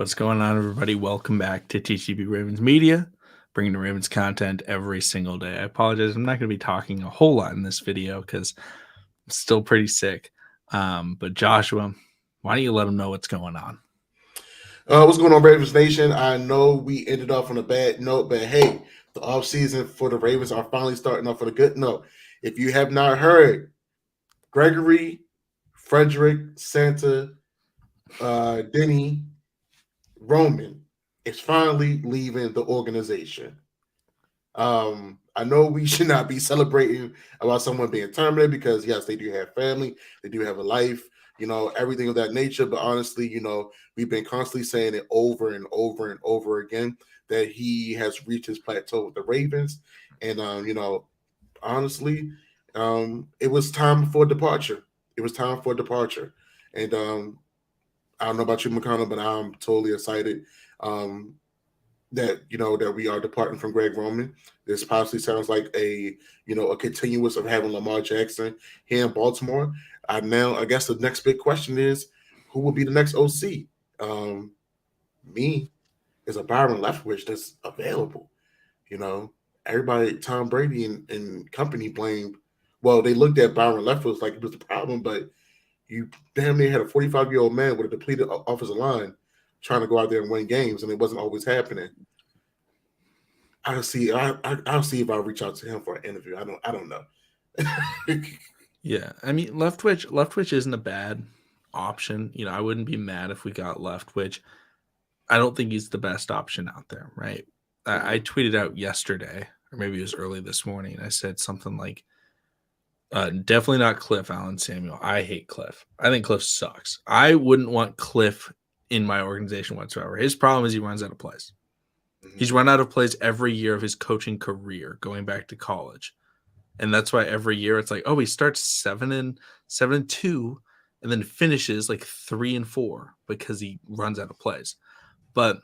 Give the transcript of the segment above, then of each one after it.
What's going on, everybody? Welcome back to TCB Ravens Media, bringing the Ravens content every single day. I apologize. I'm not going to be talking a whole lot in this video because I'm still pretty sick. But Joshua, why don't you let them know what's going on? What's going on, Ravens Nation? I know we ended off on a bad note, but hey, the offseason for the Ravens are finally starting off on a good note. If you have not heard, Gregory, Frederick, Santa, Denny, Roman is finally leaving the organization. I know we should not be celebrating about someone being terminated because, yes, they do have family, they do have a life, everything of that nature. But honestly, we've been constantly saying it over and over and over again that he has reached his plateau with the Ravens. And, honestly, it was time for departure. It was time for departure. And I don't know about you, McConnell, but I'm totally excited. That we are departing from Greg Roman. This possibly sounds like a continuous of having Lamar Jackson here in Baltimore. I guess the next big question is who will be the next OC? Me is a Byron Leftwich that's available. Everybody, Tom Brady and company blamed. Well, they looked at Byron Leftwich like it was the problem, but you damn near had a 45-year-old man with a depleted offensive line trying to go out there and win games, and it wasn't always happening. I'll see if I'll reach out to him for an interview. I don't know. Yeah, I mean, Leftwich isn't a bad option. I wouldn't be mad if we got Leftwich. I don't think he's the best option out there, right? I tweeted out yesterday, or maybe it was early this morning. I said something like, definitely not Cliff Allen Samuel. I hate Cliff. I think Cliff sucks. I wouldn't want Cliff in my organization whatsoever. His problem is he runs out of plays. He's run out of plays every year of his coaching career, going back to college. And that's why every year it's like, oh, he starts 7-2 and then finishes like 3-4 because he runs out of plays. But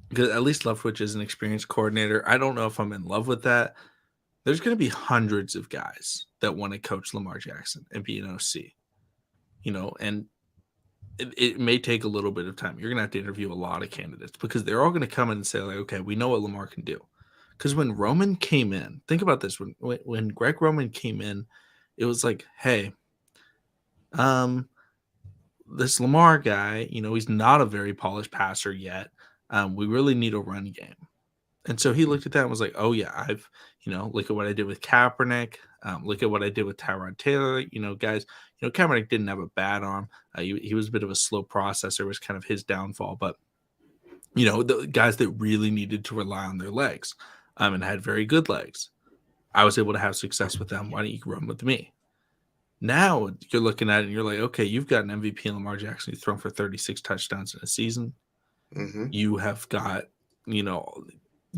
because at least Leftwich is an experienced coordinator. I don't know if I'm in love with that. There's going to be hundreds of guys that want to coach Lamar Jackson and be an OC, and it may take a little bit of time. You're going to have to interview a lot of candidates because they're all going to come in and say, like, okay, we know what Lamar can do. Because when Roman came in, think about this. When Greg Roman came in, it was like, hey, this Lamar guy, he's not a very polished passer yet. We really need a run game. And so he looked at that and was like, oh, yeah, look at what I did with Kaepernick. Look at what I did with Tyrod Taylor. Guys, Kaepernick didn't have a bad arm. He was a bit of a slow processor, was kind of his downfall. But, the guys that really needed to rely on their legs and had very good legs, I was able to have success with them. Why don't you run with me? Now you're looking at it and you're like, okay, you've got an MVP in Lamar Jackson. He's thrown for 36 touchdowns in a season. Mm-hmm. You have got,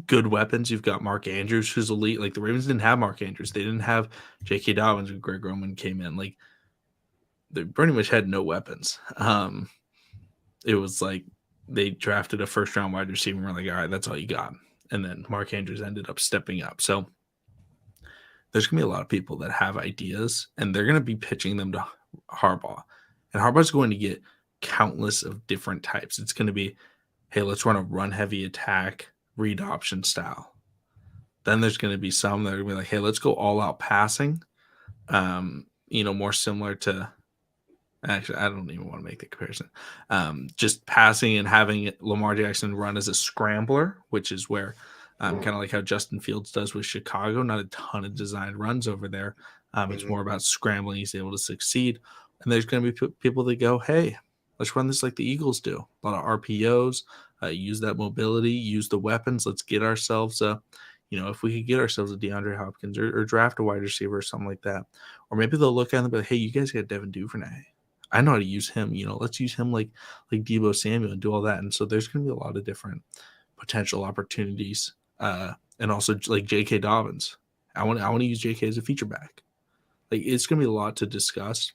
good weapons. You've got Mark Andrews, who's elite. Like the Ravens didn't have Mark Andrews. They didn't have J.K. Dobbins when Greg Roman came in. Like they pretty much had no weapons. It was like they drafted a first-round wide receiver and we're like, all right, that's all you got. And then Mark Andrews ended up stepping up. So there's going to be a lot of people that have ideas and they're going to be pitching them to Harbaugh. And Harbaugh's going to get countless of different types. It's going to be, hey, let's run a run-heavy attack, read option style. Then there's going to be some that are going to be like, hey, let's go all out passing. More similar to, actually, I don't even want to make the comparison. Just passing and having Lamar Jackson run as a scrambler, which is where kind of like how Justin Fields does with Chicago, not a ton of designed runs over there. It's more about scrambling. He's able to succeed. And there's going to be people that go, hey, let's run this like the Eagles do. A lot of RPOs. Use that mobility, use the weapons. Let's get ourselves if we could get ourselves a DeAndre Hopkins or draft a wide receiver or something like that. Or maybe they'll look at it and be like, hey, you guys got Devin Duvernay. I know how to use him. Let's use him like Deebo Samuel and do all that. And so there's going to be a lot of different potential opportunities. And also like J.K. Dobbins. I want to use J.K. as a feature back. Like it's going to be a lot to discuss.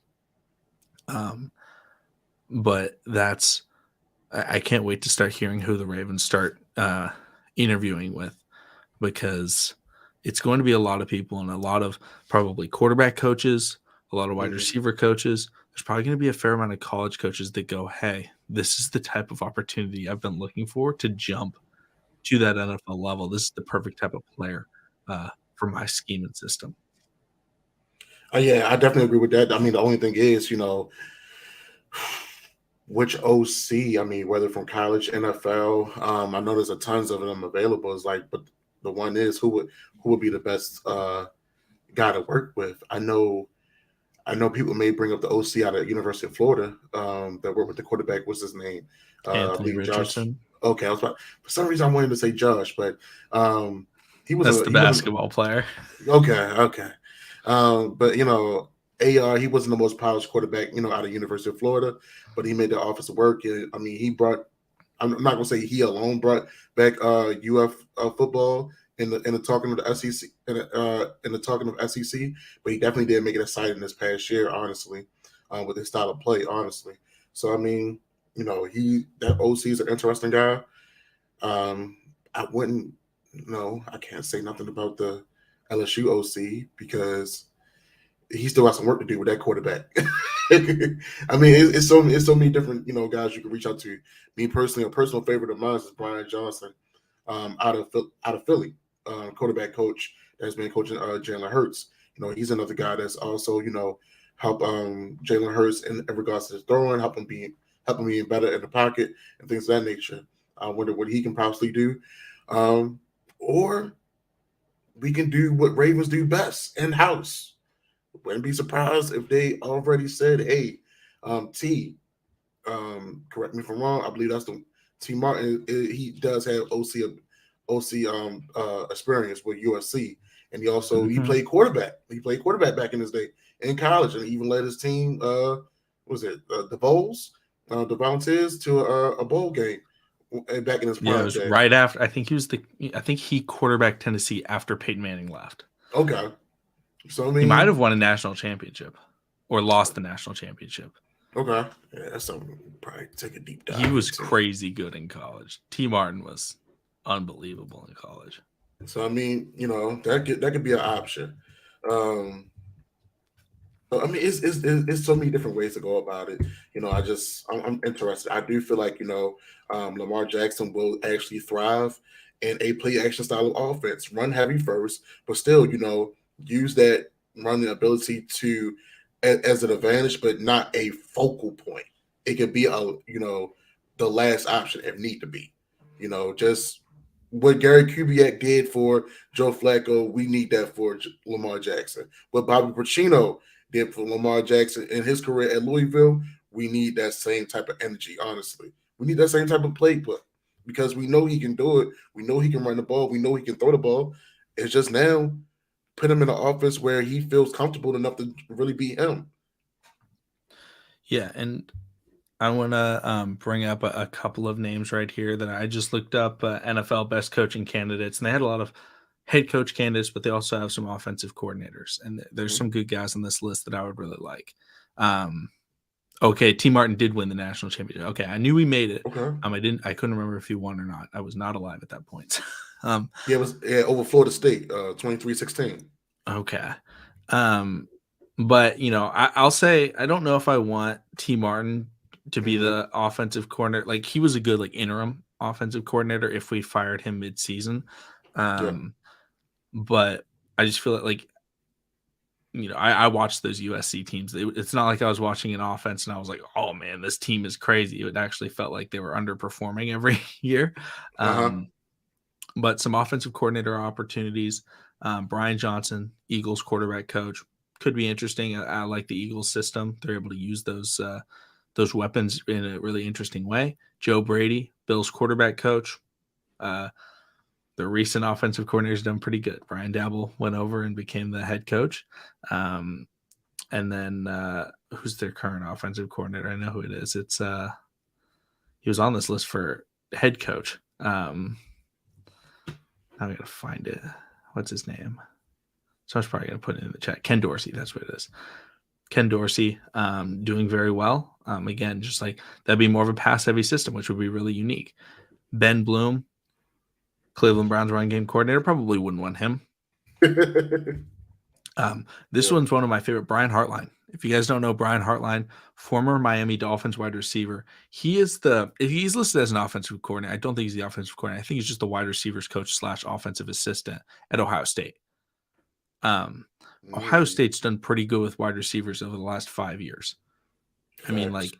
But I can't wait to start hearing who the Ravens start interviewing with because it's going to be a lot of people and a lot of probably quarterback coaches, a lot of wide receiver coaches. There's probably going to be a fair amount of college coaches that go, hey, this is the type of opportunity I've been looking for to jump to that NFL level. This is the perfect type of player for my scheme and system. Yeah, I definitely agree with that. I mean, the only thing is, which OC? I mean, whether from college, NFL. I know there's a tons of them available. It's like, but the one is who would be the best guy to work with? I know people may bring up the OC out of University of Florida that worked with the quarterback. What's his name? I Anthony believe Josh. Richardson. Okay, I was about, for some reason I wanted to say Josh, but That's the he wasn't basketball player. okay. But AR, he wasn't the most polished quarterback, out of University of Florida, but he made the offensive work. And, I mean, he brought. I'm not gonna say he alone brought back UF football in the talking of the SEC in the talking of SEC, but he definitely did make it exciting this past year, honestly, with his style of play, honestly. So I mean, that OC is an interesting guy. I wouldn't. No, I can't say nothing about the LSU OC because he still has some work to do with that quarterback. I mean, it's so many different guys you can reach out to. Me personally, a personal favorite of mine is Brian Johnson, out of Philly, quarterback coach that's been coaching Jalen Hurts. He's another guy that's also help Jalen Hurts in regards to his throwing, help him being better in the pocket and things of that nature. I wonder what he can possibly do, or we can do what Ravens do best in house. Wouldn't be surprised if they already said, "Hey, correct me if I'm wrong. I believe that's the T. Martin. He does have OC experience with USC, and he played quarterback. He played quarterback back in his day in college, and he even led his team. The Vols, the Volunteers to a bowl game back in his prime. Yeah, it was day. right after. I think he quarterbacked Tennessee after Peyton Manning left. Okay. So I mean, he might have won a national championship or lost the national championship. Okay. Yeah, that's something we'll probably take a deep dive. He was crazy good in college. T. Martin was unbelievable in college. So I mean, that could be an option. I mean, it's so many different ways to go about it. I'm interested. I do feel like Lamar Jackson will actually thrive in a play action style of offense, run heavy first, but still use that running ability to as an advantage, but not a focal point. It could be the last option if need to be. Just what Gary Kubiak did for Joe Flacco, we need that for Lamar Jackson. What Bobby Pacino did for Lamar Jackson in his career at Louisville, we need that same type of energy, honestly. We need that same type of playbook because we know he can do it. We know he can run the ball. We know he can throw the ball. It's just now put him in an offense where he feels comfortable enough to really be him. Yeah, and I want to bring up a couple of names right here that I just looked up, NFL best coaching candidates, and they had a lot of head coach candidates, but they also have some offensive coordinators, and there's some good guys on this list that I would really like. Okay, T. Martin did win the national championship. Okay, I knew he made it. Okay. I couldn't remember if he won or not. I was not alive at that point. It was over Florida State, 23-16. Okay. But I'll say I don't know if I want T. Martin to be the offensive coordinator. Like he was a good interim offensive coordinator if we fired him mid-season. But I just feel like I watched those USC teams. It's not like I was watching an offense and I was like, oh man, this team is crazy. It actually felt like they were underperforming every year. But some offensive coordinator opportunities. Brian Johnson, Eagles quarterback coach, could be interesting. I like the Eagles system. They're able to use those weapons in a really interesting way. Joe Brady, Bills quarterback coach. The recent offensive coordinator's done pretty good. Brian Daboll went over and became the head coach. And then who's their current offensive coordinator? I know who it is. It's he was on this list for head coach. I'm going to find it. What's his name? So I was probably going to put it in the chat. Ken Dorsey, that's what it is. Ken Dorsey doing very well. Again, just like that'd be more of a pass-heavy system, which would be really unique. Ben Bloom, Cleveland Browns running game coordinator, probably wouldn't want him. This Yeah. one's one of my favorite. Brian Hartline. If you guys don't know Brian Hartline, former Miami Dolphins wide receiver, he's listed as an offensive coordinator. I don't think he's the offensive coordinator. I think he's just the wide receivers coach / offensive assistant at Ohio State. Ohio Mm, State's done pretty good with wide receivers over the last 5 years. I mean, facts.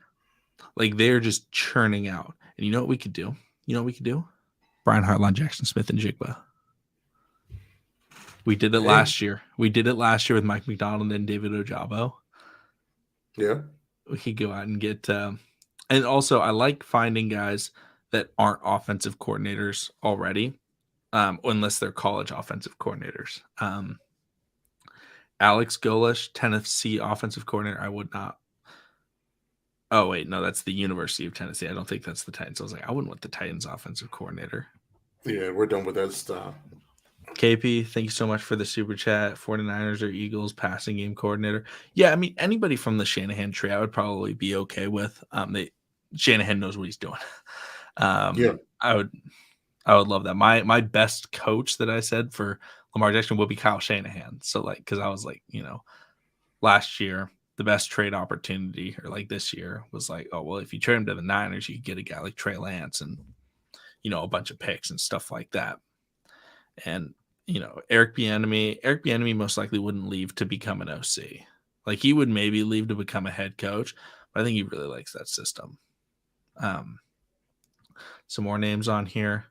like they're just churning out. And you know what we could do? Brian Hartline, Jackson Smith, and Jigba. We did it Hey. last year. We did it last year with Mike McDonald and David Ojabo. Yeah. We could go out and get and also I like finding guys that aren't offensive coordinators already, unless they're college offensive coordinators. Alex Golish, Tennessee offensive coordinator. I would not. Oh wait, no, that's the University of Tennessee. I don't think that's the Titans. I was like, I wouldn't want the Titans offensive coordinator. Yeah, we're done with that stuff. KP, thank you so much for the super chat. 49ers or Eagles passing game coordinator. Yeah, I mean anybody from the Shanahan tree I would probably be okay with. Shanahan knows what he's doing. Yeah. I would love that. My best coach that I said for Lamar Jackson would be Kyle Shanahan. So because I was like, last year the best trade opportunity, or like this year, was like, oh well, if you trade him to the Niners, you could get a guy like Trey Lance and a bunch of picks and stuff like that. And Eric Bieniemy most likely wouldn't leave to become an OC. Like he would maybe leave to become a head coach, but I think he really likes that system. Some more names on here.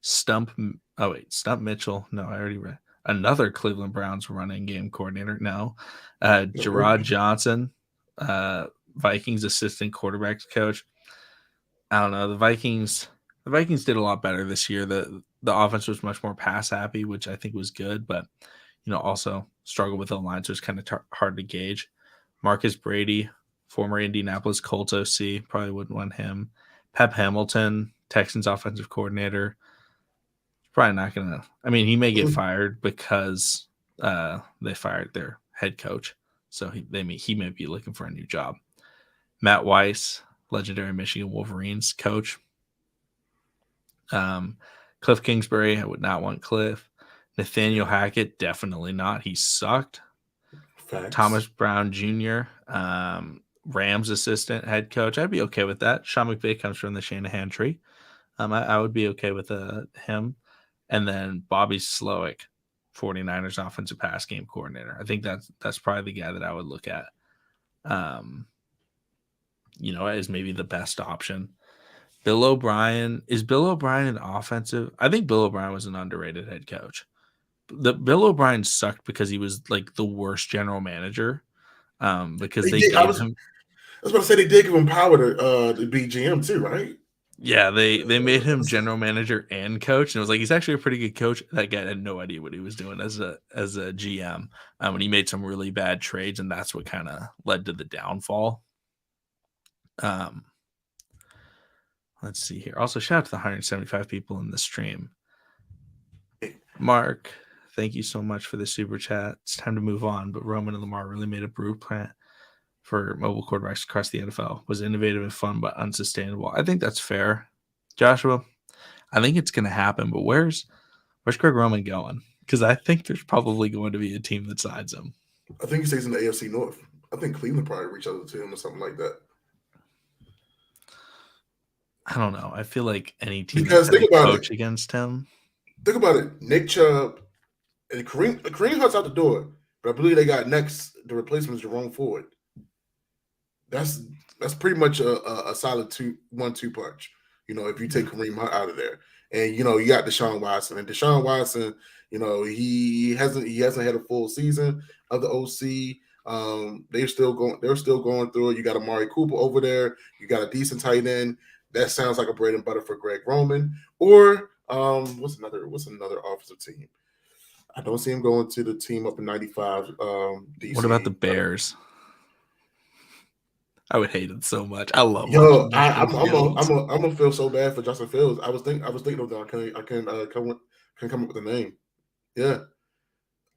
Stump Mitchell. No, I already read. Another Cleveland Browns running game coordinator. No. Gerard Johnson, Vikings assistant quarterbacks coach. I don't know. The Vikings did a lot better this year. The offense was much more pass happy, which I think was good, but also struggled with the line, so it's kind of hard to gauge. Marcus Brady, former Indianapolis Colts OC, probably wouldn't want him. Pep Hamilton, Texans offensive coordinator. Probably not gonna. I mean, he may get fired because they fired their head coach, so he may be looking for a new job. Matt Weiss, legendary Michigan Wolverines coach. Cliff Kingsbury, I would not want Cliff. Nathaniel Hackett, definitely not. He sucked. Facts. Thomas Brown Jr., Rams assistant head coach. I'd be okay with that. Sean McVay comes from the Shanahan tree. I would be okay with him. And then Bobby Slowick, 49ers offensive pass game coordinator. I think that's probably the guy that I would look at, as maybe the best option. Bill O'Brien. Is Bill O'Brien an offensive? I think Bill O'Brien was an underrated head coach. Bill O'Brien sucked because he was like the worst general manager. Because they gave him. I was about to say they did give him power to be GM too, right? Yeah, they made him general manager and coach, and it was like he's actually a pretty good coach. That guy had no idea what he was doing as a GM, and he made some really bad trades, and that's what kind of led to the downfall. Let's see here. Also, shout out to the 175 people in the stream. Mark, thank you so much for the super chat. It's time to move on, but Roman and Lamar really made a blueprint for mobile quarterbacks across the NFL. Was innovative and fun, but unsustainable. I think that's fair. Joshua, I think it's going to happen, but where's Greg Roman going? Because I think there's probably going to be a team that signs him. I think he stays in the AFC North. I think Cleveland probably reach out to him or something like that. I don't know. I feel like any team that has a coach against him. Think about it. Nick Chubb and Kareem Hunt's out the door, but I believe they got next the replacement is Jerome Ford. That's pretty much a solid 1-2 punch. If you take Kareem Hunt out of there, and you got Deshaun Watson, and Deshaun Watson, he hasn't had a full season of the OC. They're still going through it. You got Amari Cooper over there. You got a decent tight end. That sounds like a bread and butter for Greg Roman. Or what's another offensive team? I don't see him going to the team up in 95. DC. What about the Bears? I would hate it so much. I love. I'm gonna feel so bad for Justin Fields. I was thinking of that. I can come up with a name. Yeah,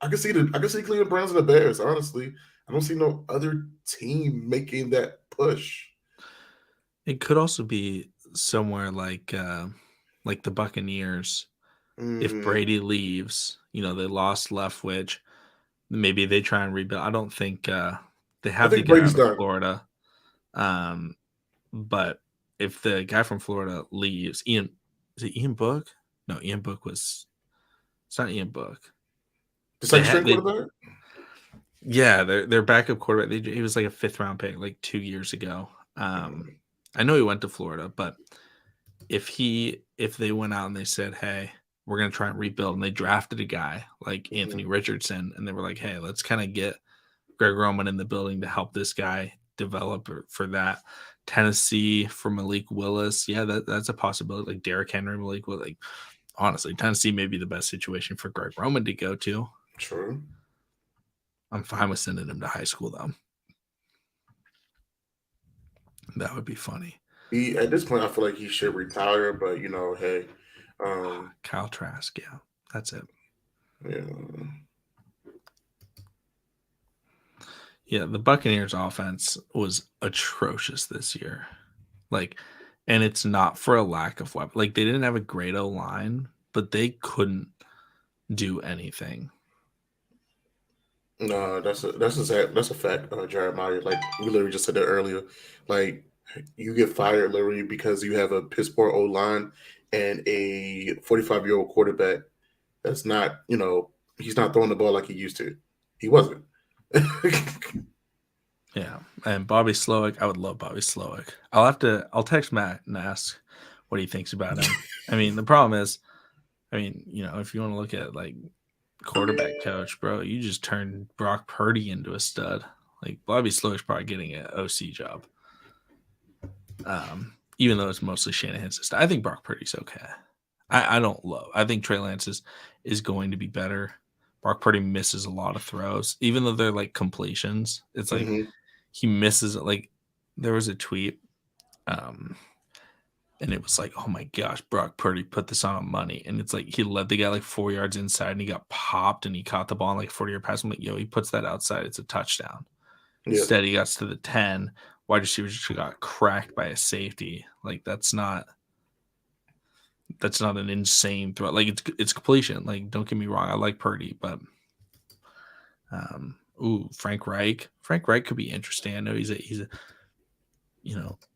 I can see Cleveland Browns and the Bears. Honestly, I don't see no other team making that push. It could also be somewhere like the Buccaneers. If Brady leaves, they lost Leftwich. maybe they try and rebuild. I don't think they I have the think guy Brady's out of done. Florida. But if the guy from Florida leaves, is it Ian Book? No, Ian Book was. It's not Ian Book. The They second had string they quarterback. Yeah, their backup quarterback. He was like a 5th-round pick like 2 years ago. I know he went to Florida, but if they went out and they said, "Hey, we're gonna try and rebuild," and they drafted a guy like Anthony Richardson, and they were like, "Hey, let's kind of get Greg Roman in the building to help this guy develop for that." Tennessee for Malik Willis, yeah, that's a possibility. Like Derrick Henry, Malik Willis. Like honestly, Tennessee may be the best situation for Greg Roman to go to. True. I'm fine with sending him to high school though. That would be funny. He at this point, I feel like he should retire, but hey, Kyle Trask, yeah, that's it. yeah. Yeah, the Buccaneers offense was atrocious this year. Like, and it's not for a lack of weapon. Like, they didn't have a great O line, but they couldn't do anything. No, that's a fact, Jeremiah. Like we literally just said that earlier. Like you get fired literally because you have a piss poor O line and a 45-year-old quarterback that's not, he's not throwing the ball like he used to. He wasn't. Yeah, and Bobby Slowick, I would love Bobby Slowick. I'll text Matt and ask what he thinks about him. I mean, the problem is, if you want to look at like quarterback coach, bro, you just turned Brock Purdy into a stud. Like Bobby Slowick's probably getting an OC job. Even though it's mostly Shanahan's system. I think Brock Purdy's okay. I don't love. I think Trey Lance is going to be better. Brock Purdy misses a lot of throws, even though they're like completions. It's like he misses it. Like there was a tweet, and it was like, oh my gosh, Brock Purdy put this on money, and it's like he led the guy like 4 yards inside, and he got popped, and he caught the ball on like 40-yard pass. I'm like, yo, he puts that outside, it's a touchdown. Yeah. Instead, he got to the 10. Wide receiver just got cracked by a safety. Like that's not an insane throw. Like it's completion. Like don't get me wrong, I like Purdy, but Frank Reich. Frank Reich could be interesting. I know he's a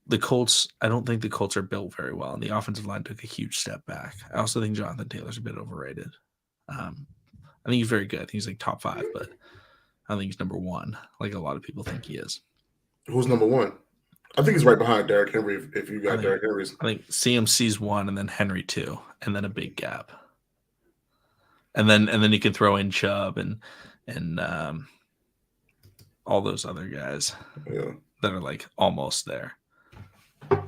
the Colts. I don't think the Colts are built very well, and the offensive line took a huge step back. I also think Jonathan Taylor's a bit overrated. I think he's very good. I think he's like top 5, but I don't think he's number 1, like a lot of people think he is. Who's number 1? I think he's right behind Derrick Henry. If you got Derrick Henry's, I think CMC's 1, and then Henry 2, and then a big gap, and then you can throw in Chubb and all those other guys that are like almost there. I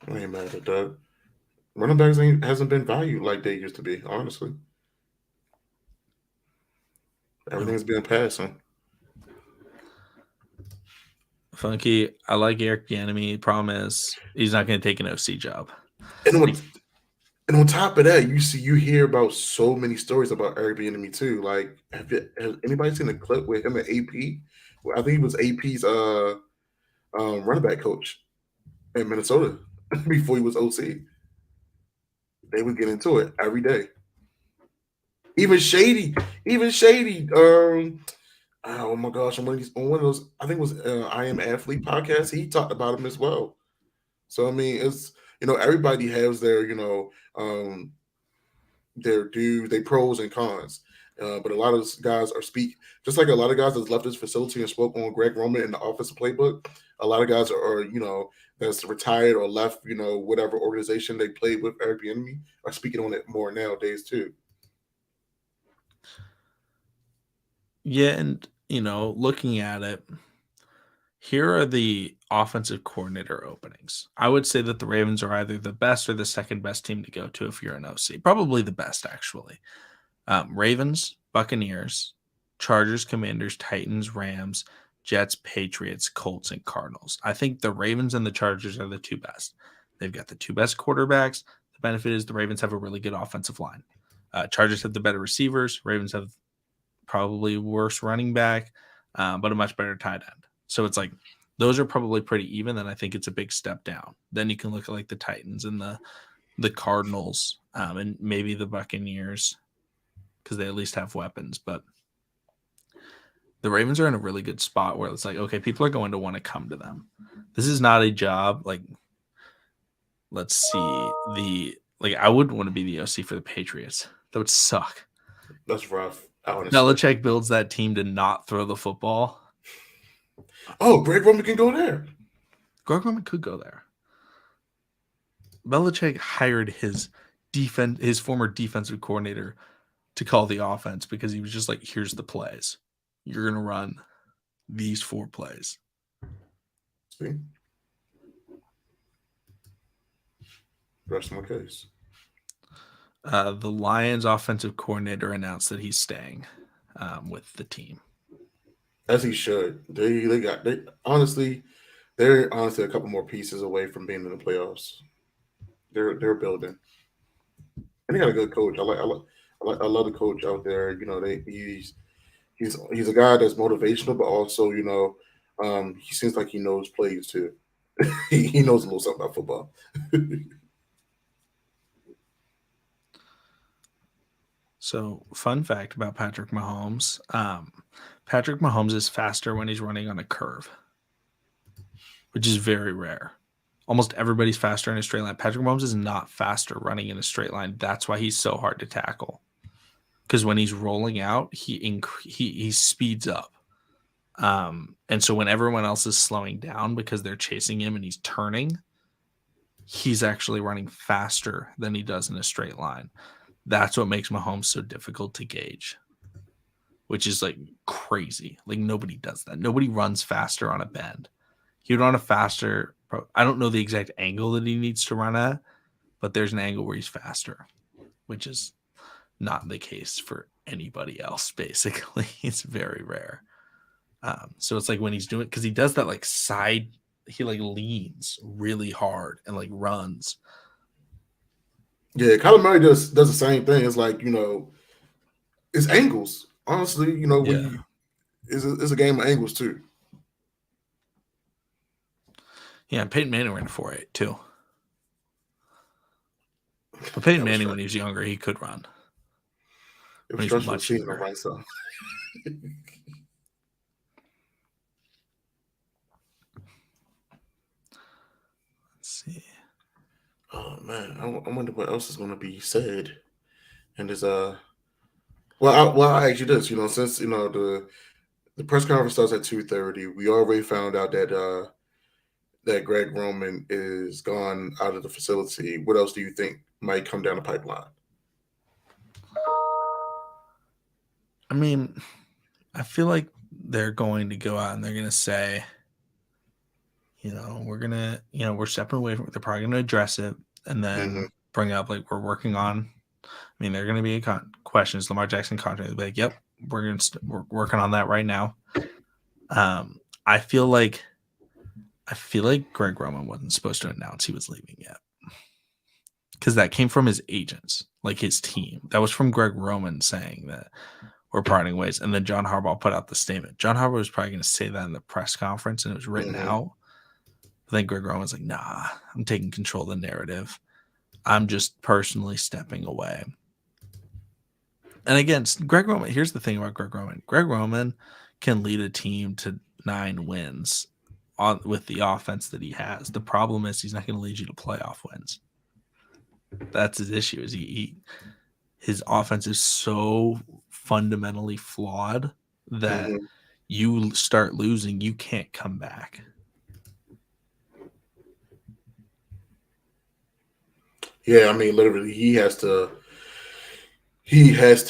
ain't mad at that. Running backs hasn't been valued like they used to be. Honestly, everything's been passing. Funky, I like Eric Bieniemy. Problem is, he's not going to take an OC job. And on top of that, you hear about so many stories about Eric Bieniemy too. Like, has anybody seen a clip with him at AP? I think he was AP's running back coach in Minnesota before he was OC. They would get into it every day. Even Shady. Oh my gosh, on one of those, I think it was I Am Athlete podcast. He talked about him as well. So I mean, it's everybody has their their dues, their pros and cons. But a lot of guys just like a lot of guys that's left this facility and spoke on Greg Roman in the offensive playbook. A lot of guys are that's retired or left whatever organization they played with Eric Bieniemy are speaking on it more nowadays too. Yeah, and looking at it, here are the offensive coordinator openings. I would say that the Ravens are either the best or the second best team to go to if you're an OC. Probably the best, actually. Ravens, Buccaneers, Chargers, Commanders, Titans, Rams, Jets, Patriots, Colts, and Cardinals. I think the Ravens and the Chargers are the 2 best. They've got the 2 best quarterbacks. The benefit is the Ravens have a really good offensive line. Chargers have the better receivers. Ravens have probably worse running back, but a much better tight end. So it's like those are probably pretty even. Then I think it's a big step down. Then you can look at like the Titans and the Cardinals and maybe the Buccaneers because they at least have weapons. But the Ravens are in a really good spot where it's like, okay, people are going to want to come to them. This is not a job like, let's see, I wouldn't want to be the OC for the Patriots. That would suck. That's rough, honestly. Belichick builds that team to not throw the football. Oh, Greg Roman can go there. Greg Roman could go there. Belichick hired his former defensive coordinator to call the offense because he was just like, here's the plays. You're going to run these 4 plays. See? Rest of my case. The Lions offensive coordinator announced that he's staying with the team. As he should. They're honestly a couple more pieces away from being in the playoffs. They're building. And they got a good coach. I love the coach out there. You know, he's a guy that's motivational, but also, you know, he seems like he knows plays too. He knows a little something about football. So, fun fact about Patrick Mahomes. Patrick Mahomes is faster when he's running on a curve, which is very rare. Almost everybody's faster in a straight line. Patrick Mahomes is not faster running in a straight line. That's why he's so hard to tackle. Because when he's rolling out, he speeds up. And so when everyone else is slowing down because they're chasing him and he's turning, he's actually running faster than he does in a straight line. That's what makes Mahomes so difficult to gauge, which is like crazy. Like nobody does that. Nobody runs faster on a bend. He would run a faster. I don't know the exact angle that he needs to run at, but there's an angle where he's faster, which is not the case for anybody else. Basically, it's very rare. So it's like when he's doing, because he does that like side, he like leans really hard and like runs. Yeah, Kyler Murray does the same thing. It's like, you know, it's angles. Honestly, you know, it's a game of angles too. Yeah, Peyton Manning ran 4.8 too. But Peyton Manning, when he was younger, he could run. It was stressful to see him right, so. Let's see. Oh man, I wonder what else is going to be said. And there's I ask you this, you know, since you know the press conference starts at 2:30, we already found out that that Greg Roman is gone out of the facility. What else do you think might come down the pipeline? I mean, I feel like they're going to go out and they're going to say, you know, we're stepping away from it. They're probably going to address it and then bring up like we're working on. I mean, they're going to be questions. Lamar Jackson contract. They'll be like, yep, we're working on that right now. I feel like Greg Roman wasn't supposed to announce he was leaving yet, because that came from his agents, like his team. That was from Greg Roman saying that we're parting ways, and then John Harbaugh put out the statement. John Harbaugh was probably going to say that in the press conference, and it was written out. But then Greg Roman's like, "Nah, I'm taking control of the narrative. I'm just personally stepping away." And again, Greg Roman. Here's the thing about Greg Roman. Greg Roman can lead a team to 9 wins with the offense that he has. The problem is he's not going to lead you to playoff wins. That's his issue. Is his offense is so fundamentally flawed that you start losing, you can't come back. Yeah, I mean, literally, he has to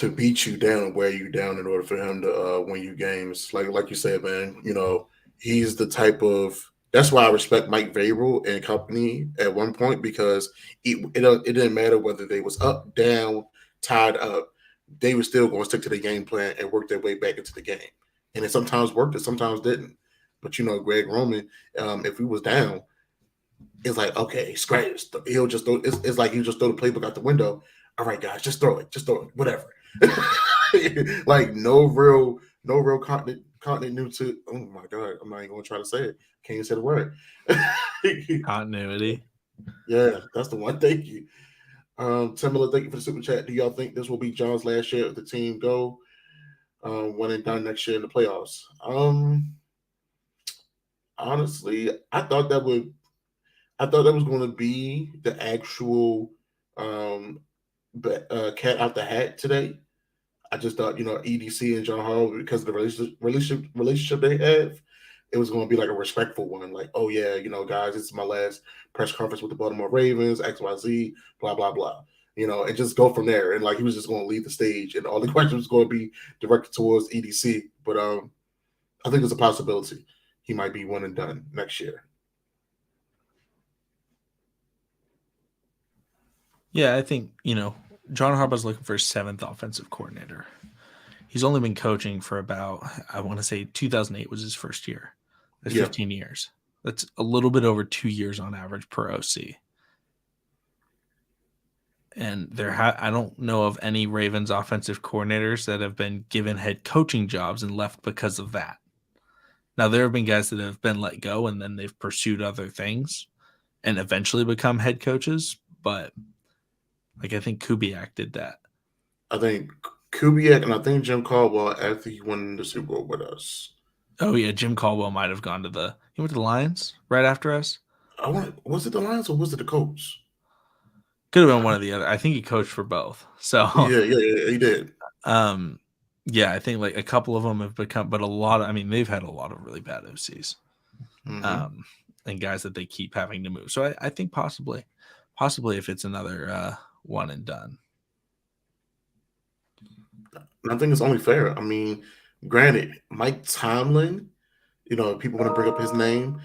beat you down and wear you down in order for him to win you games. Like you said, man, you know, he's the type of. That's why I respect Mike Vrabel and company at one point, because it didn't matter whether they was up, down, tied up. They were still going to stick to the game plan and work their way back into the game. And it sometimes worked and sometimes didn't. But, you know, Greg Roman, if he was down, it's like, okay, scratch. He'll just throw. It's like he'll just throw the playbook out the window. All right, guys, just throw it, whatever. Like no real continuity. Oh my god, I'm not even gonna try to say it. Can't even say the word. Continuity. Yeah, that's the one. Thank you. Timberland, thank you for the super chat. Do y'all think this will be John's last year of the team? Go. one and done next year in the playoffs. Honestly, I thought that was going to be the actual cat out the hat today. I just thought, EDC and John Harbaugh, because of the relationship they have, it was going to be like a respectful one. Like, oh yeah, guys, this is my last press conference with the Baltimore Ravens, XYZ, blah blah blah. And just go from there. And like he was just going to leave the stage, and all the questions was going to be directed towards EDC. But I think it's a possibility he might be one and done next year. Yeah, I think, John Harbaugh's looking for his 7th offensive coordinator. He's only been coaching for about, I want to say 2008 was his first year. That's 15 years. That's a little bit over 2 years on average per OC. And I don't know of any Ravens offensive coordinators that have been given head coaching jobs and left because of that. Now, there have been guys that have been let go and then they've pursued other things and eventually become head coaches. But I think Kubiak did that. I think Kubiak and I think Jim Caldwell after he won the Super Bowl with us. Oh yeah, Jim Caldwell might have gone he went to the Lions right after us. Was it the Lions or was it the Colts? Could have been one or the other. I think he coached for both. So yeah, he did. Yeah, I think like a couple of them have become, but a lot of, they've had a lot of really bad OCs, and guys that they keep having to move. So I think possibly if it's another one and done. And I think it's only fair. Granted, Mike Tomlin, people want to bring up his name.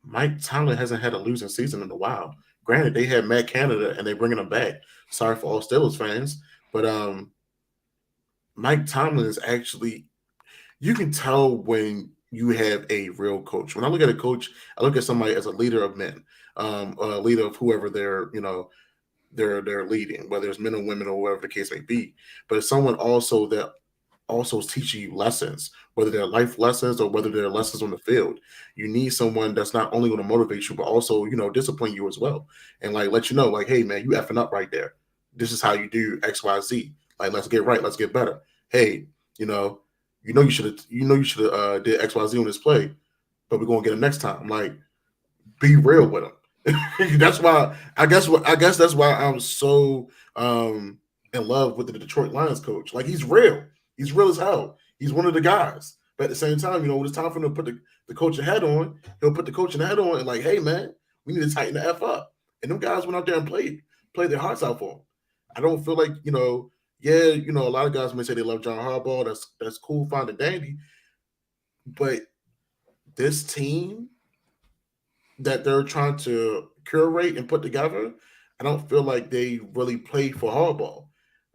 Mike Tomlin hasn't had a losing season in a while. Granted, they had Matt Canada and they're bringing him back. Sorry for all Steelers fans, but Mike Tomlin is actually, you can tell when you have a real coach. When I look at a coach, I look at somebody as a leader of men, a leader of whoever they're leading, whether it's men or women or whatever the case may be. But it's someone also that also is teaching you lessons, whether they're life lessons or whether they're lessons on the field. You need someone that's not only going to motivate you, but also, discipline you as well. And like, let you know, like, hey man, you effing up right there. This is how you do X, Y, Z. Like, let's get right. Let's get better. Hey, you should have did X, Y, Z on this play, but we're going to get it next time. Like, be real with them. That's why I guess that's why I'm so in love with the Detroit Lions coach. Like, he's real. He's real as hell. He's one of the guys. But at the same time, when it's time for him to put the coaching hat on, he'll put the coaching hat on and like, hey man, we need to tighten the F up. And them guys went out there and played their hearts out for him. I don't feel like, a lot of guys may say they love John Harbaugh. That's cool, fine and dandy. But this team that they're trying to curate and put together, I don't feel like they really play for Harbaugh.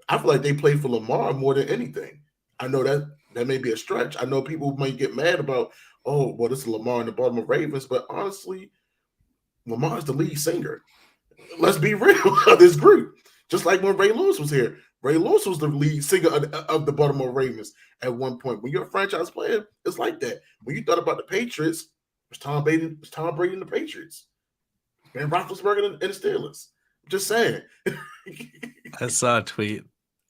I feel like they play for Lamar more than anything. I know that may be a stretch. I know people might get mad about, oh, well, this is Lamar and the Baltimore Ravens, but honestly, Lamar's the lead singer. Let's be real of this group. Just like when Ray Lewis was here. Ray Lewis was the lead singer of the Baltimore Ravens at one point. When you're a franchise player, it's like that. When you thought about the Patriots, it was Tom Brady and the Patriots. Ben Roethlisberger and the Steelers. Just saying. I saw a tweet.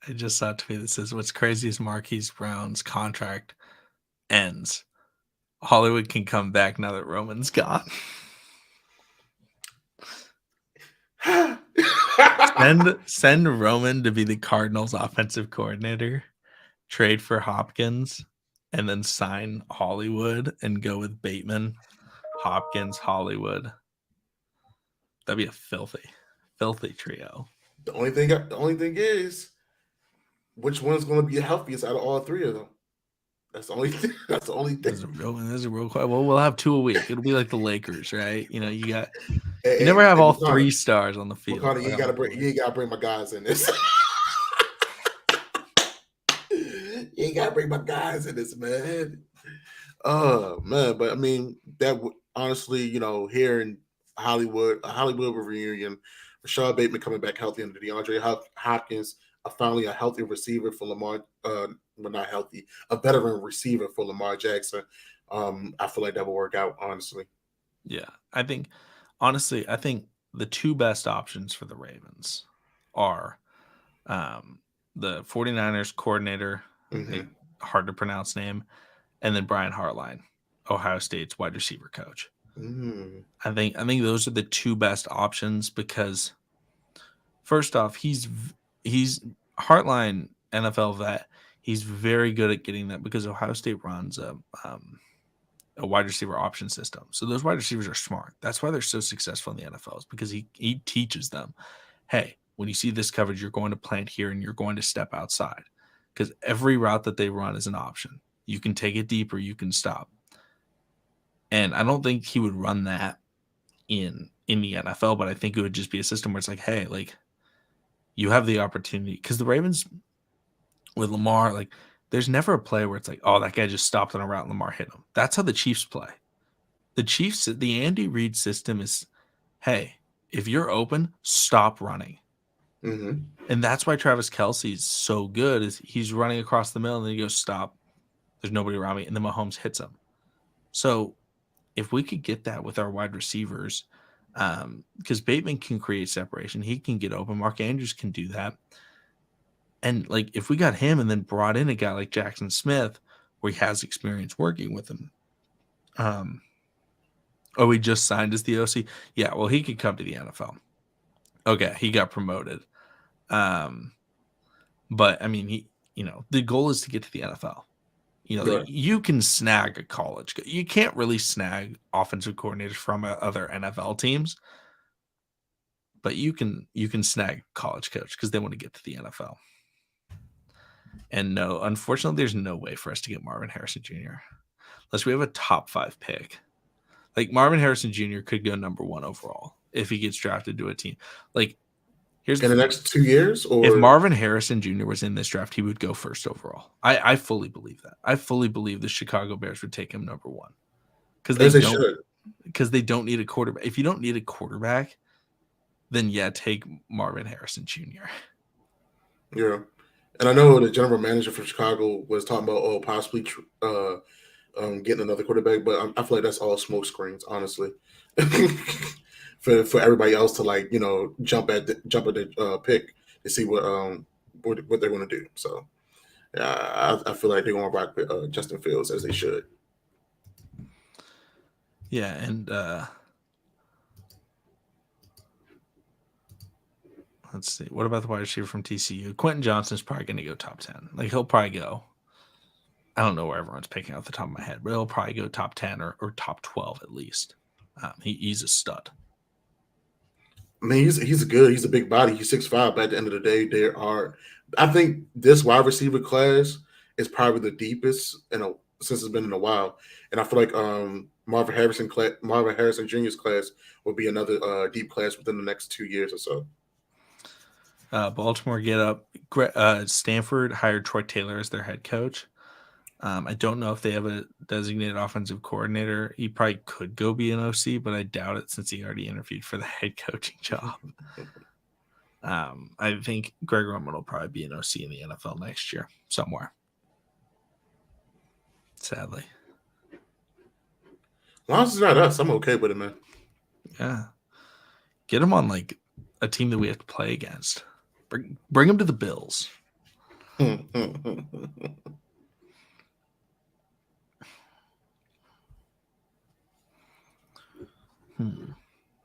I just saw a tweet that says, what's crazy is Marquise Brown's contract ends. Hollywood can come back now that Roman's gone. Send Roman to be the Cardinals offensive coordinator, trade for Hopkins, and then sign Hollywood and go with Bateman, Hopkins, Hollywood. That'd be a filthy trio. The only thing is, which one's going to be the healthiest out of all three of them? That's the only thing. That's the only thing. There's a real question. Well, we'll have 2 a week. It'll be like the Lakers, right? You never have all 3 stars on the field. You ain't gotta bring my guys in this. You ain't gotta bring my guys in this, man. Oh man, but that would honestly, here in Hollywood, a Hollywood reunion, Rashad Bateman coming back healthy, and DeAndre Hopkins, finally a healthy receiver for Lamar. Not healthy, a veteran receiver for Lamar Jackson. I feel like that will work out, honestly. Yeah, I think the 2 best options for the Ravens are the 49ers coordinator, Mm-hmm. hard to pronounce name, and then Brian Hartline, Ohio State's wide receiver coach. Mm. I think those are the two best options because first off, he's Hartline NFL vet. He's very good at getting that because Ohio State runs a wide receiver option system. So those wide receivers are smart. That's why they're so successful in the NFL is because he teaches them, hey, when you see this coverage, you're going to plant here and you're going to step outside because every route that they run is an option. You can take it deep or you can stop. And I don't think he would run that in the NFL, but I think it would just be a system where it's like, hey, like you have the opportunity because the Ravens with Lamar, like there's never a play where it's like, oh, that guy just stopped on a route and Lamar hit him. That's how the Chiefs play. The Chiefs, the Andy Reid system is, hey, if you're open, stop running. Mm-hmm. And that's why Travis Kelce is so good is he's running across the middle and then he goes, stop. There's nobody around me. And then Mahomes hits him. So if we could get that with our wide receivers, because Bateman can create separation. He can get open. Mark Andrews can do that. And like if we got him and then brought in a guy like Jackson Smith where he has experience working with him. Oh, he just signed as the OC? Yeah, well, he could come to the NFL. Okay, he got promoted. But I mean, the goal is to get to the NFL. Right. You can snag a college. You can't really snag offensive coordinators from other NFL teams, but you can snag a college coach because they want to get to the NFL. And no, unfortunately, there's no way for us to get Marvin Harrison Jr. unless we have a top 5 pick. Like Marvin Harrison Jr. could go number 1 overall if he gets drafted to a team. Like here's in the next 2 years, or if Marvin Harrison Jr. was in this draft, he would go first overall. I fully believe that. I fully believe the Chicago Bears would take him number 1 because they don't need a quarterback. If you don't need a quarterback, then yeah, take Marvin Harrison Jr. Yeah, and I know the general manager for Chicago was talking about possibly getting another quarterback, but I feel like that's all smoke screens, honestly. for everybody else to like jump at the pick to see what they're going to do. So yeah, I feel like they're going to rock with Justin Fields as they should. Yeah, and let's see. What about the wide receiver from TCU? Quentin Johnston's probably going to go top 10. Like he'll probably go. I don't know where everyone's picking off the top of my head, but he'll probably go top 10 or top 12 at least. He's a stud. I mean, he's a big body. He's 6'5", but at the end of the day, I think this wide receiver class is probably the deepest since it's been in a while. And I feel like Marvin Harrison Jr.'s class will be another deep class within the next 2 years or so. Baltimore get up. Stanford hired Troy Taylor as their head coach. I don't know if they have a designated offensive coordinator. He probably could go be an OC, but I doubt it since he already interviewed for the head coaching job. I think Greg Roman will probably be an OC in the NFL next year somewhere. Sadly. As long as it's not us, I'm okay with it, man. Yeah. Get him on like a team that we have to play against. Bring him to the Bills.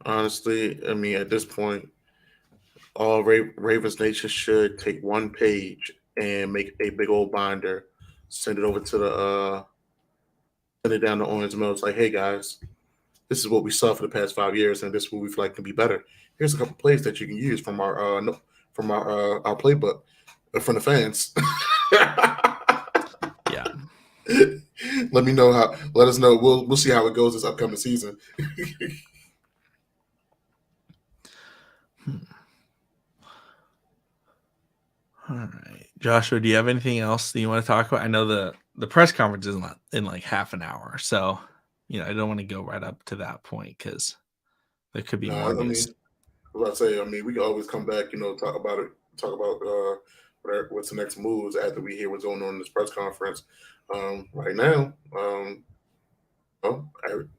Honestly, I mean, at this point, all Ravens Nation should take one page and make a big old binder, send it over to send it down to Owens Mill. It's like, hey guys, this is what we saw for the past 5 years, and this is what we feel like can be better. Here's a couple plays that you can use from our playbook from the fans. Yeah. Let us know. We'll see how it goes this upcoming season. All right. Joshua, do you have anything else that you want to talk about? I know the press conference is in like half an hour. So, I don't want to go right up to that point because there could be more news. I mean, we can always come back, talk about what's the next moves after we hear what's going on in this press conference. Right now,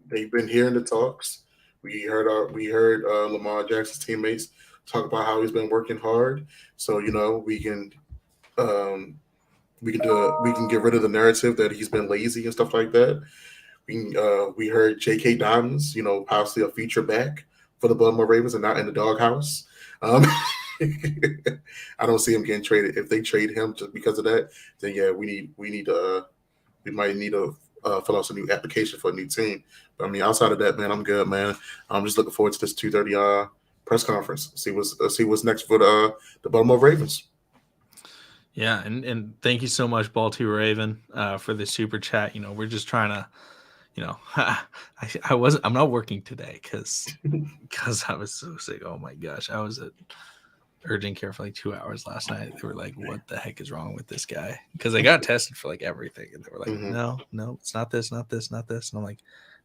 they've been hearing the talks. We heard Lamar Jackson's teammates talk about how he's been working hard. So we can We can get rid of the narrative that he's been lazy and stuff like that. We heard J.K. Dobbins, possibly a feature back for the Baltimore Ravens and not in the doghouse. I don't see him getting traded. If they trade him just because of that, then yeah, we might need to fill out some new application for a new team. But I mean, outside of that, man, I'm good, man. I'm just looking forward to this 2:30 press conference. See what's next for the Baltimore Ravens. Yeah, and thank you so much, Baltimore Raven, for the super chat. We're just trying to, I'm not working today because I was so sick. Oh my gosh, I was at urgent care for like 2 hours last night. They were like, "What the heck is wrong with this guy?" Because I got tested for like everything, and they were like, "No, it's not this, not this, not this." And I'm like,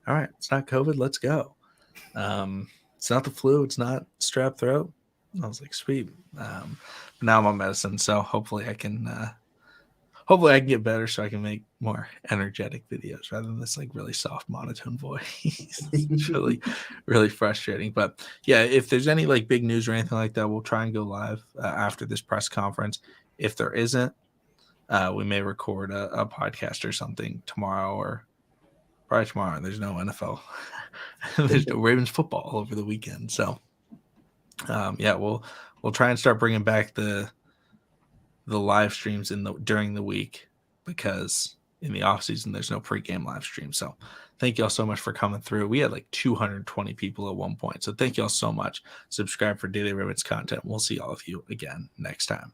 "All right, it's not COVID. Let's go." It's not the flu. It's not strep throat. I was like, "Sweet." Now I'm on medicine, so hopefully I can get better so I can make more energetic videos rather than this like really soft monotone voice. It's really, really frustrating. But yeah, if there's any like big news or anything like that, we'll try and go live after this press conference. If there isn't, we may record a podcast or something tomorrow or probably tomorrow. There's no NFL. There's no Ravens football over the weekend. So yeah, we'll try and start bringing back the live streams during the week, because in the off season there's no pregame live stream. So thank y'all so much for coming through. We had like 220 people at one point. So thank y'all so much. Subscribe for Daily Ravens content. We'll see all of you again next time.